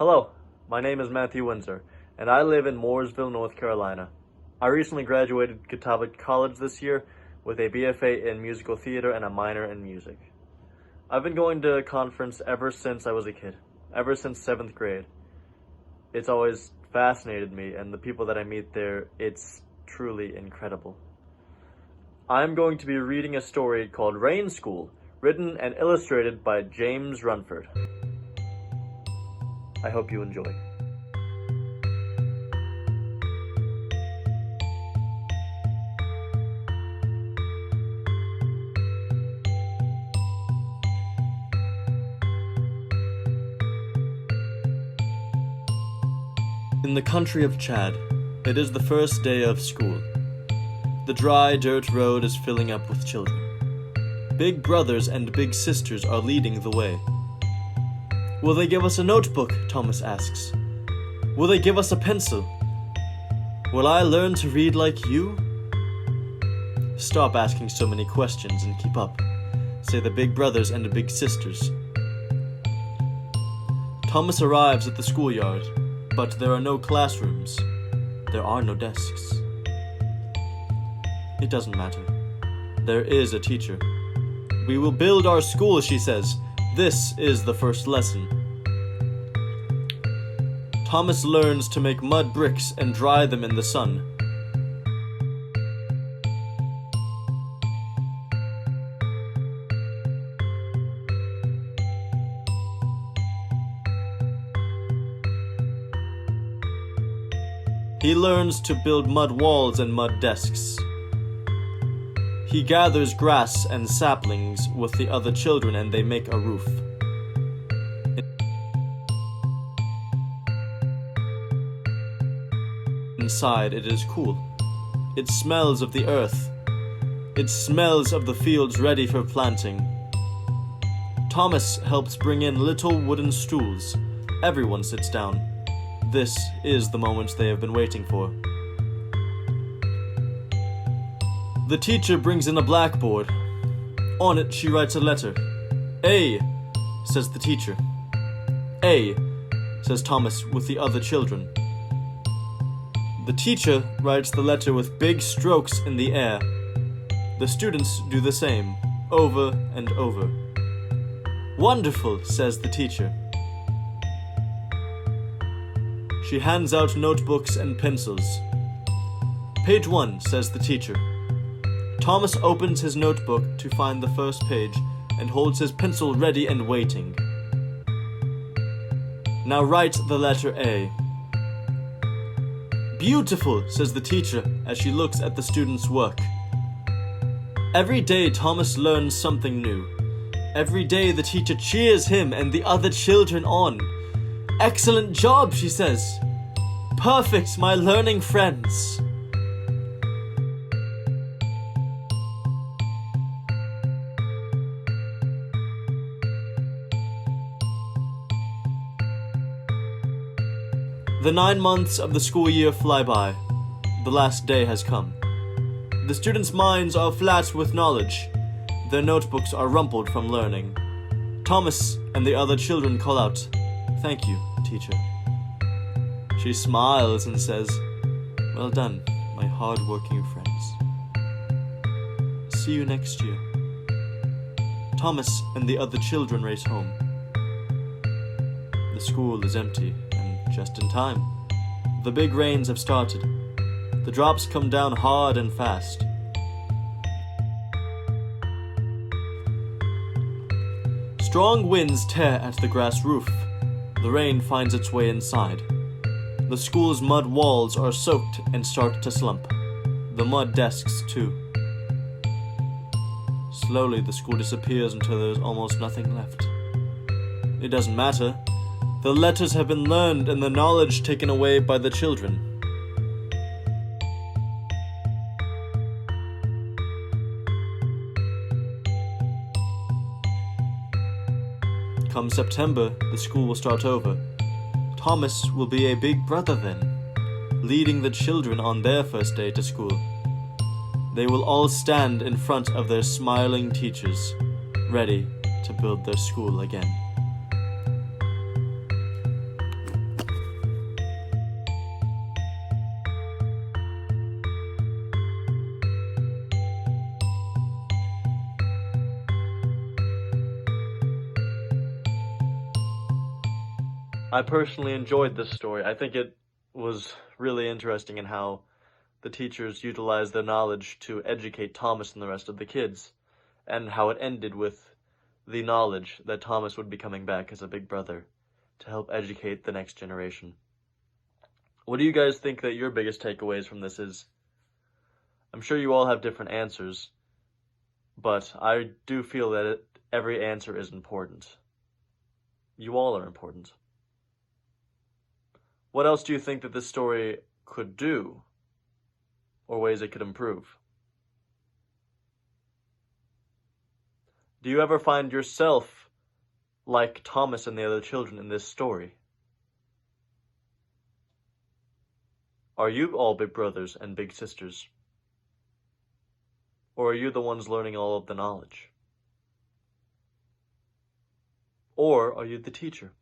Hello, my name is Matthew Windsor, and I live in Mooresville, North Carolina. I recently graduated Catawba College this year with a BFA in musical theater and a minor in music. I've been going to conference ever since I was a kid, ever since 7th grade. It's always fascinated me, and the people that I meet there, it's truly incredible. I'm going to be reading a story called Rain School, written and illustrated by James Runford. I hope you enjoy. In the country of Chad, it is the first day of school. The dry dirt road is filling up with children. Big brothers and big sisters are leading the way. Will they give us a notebook? Thomas asks. Will they give us a pencil? Will I learn to read like you? Stop asking so many questions and keep up, say the big brothers and the big sisters. Thomas arrives at the schoolyard, but there are no classrooms. There are no desks. It doesn't matter. There is a teacher. We will build our school, she says. This is the first lesson. Thomas learns to make mud bricks and dry them in the sun. He learns to build mud walls and mud desks. He gathers grass and saplings with the other children and they make a roof. Inside it is cool. It smells of the earth. It smells of the fields ready for planting. Thomas helps bring in little wooden stools. Everyone sits down. This is the moment they have been waiting for. The teacher brings in a blackboard. On it, she writes a letter. A, says the teacher. A, says Thomas with the other children. The teacher writes the letter with big strokes in the air. The students do the same, over and over. Wonderful, says the teacher. She hands out notebooks and pencils. Page 1, says the teacher. Thomas opens his notebook to find the first page and holds his pencil ready and waiting. Now write the letter A. Beautiful, says the teacher as she looks at the student's work. Every day Thomas learns something new. Every day the teacher cheers him and the other children on. Excellent job, she says. Perfect, my learning friends. The 9 months of the school year fly by. The last day has come. The students' minds are flat with knowledge. Their notebooks are rumpled from learning. Thomas and the other children call out, "Thank you, teacher." She smiles and says, "Well done, my hard-working friends. See you next year." Thomas and the other children race home. The school is empty. Just in time. The big rains have started. The drops come down hard and fast. Strong winds tear at the grass roof. The rain finds its way inside. The school's mud walls are soaked and start to slump. The mud desks too. Slowly the school disappears until there is almost nothing left. It doesn't matter. The letters have been learned and the knowledge taken away by the children. Come September, the school will start over. Thomas will be a big brother then, leading the children on their first day to school. They will all stand in front of their smiling teachers, ready to build their school again. I personally enjoyed this story. I think it was really interesting in how the teachers utilized their knowledge to educate Thomas and the rest of the kids, and how it ended with the knowledge that Thomas would be coming back as a big brother to help educate the next generation. What do you guys think that your biggest takeaways from this is? I'm sure you all have different answers, but I do feel that every answer is important. You all are important. What else do you think that this story could do, or ways it could improve? Do you ever find yourself like Thomas and the other children in this story? Are you all big brothers and big sisters? Or are you the ones learning all of the knowledge? Or are you the teacher?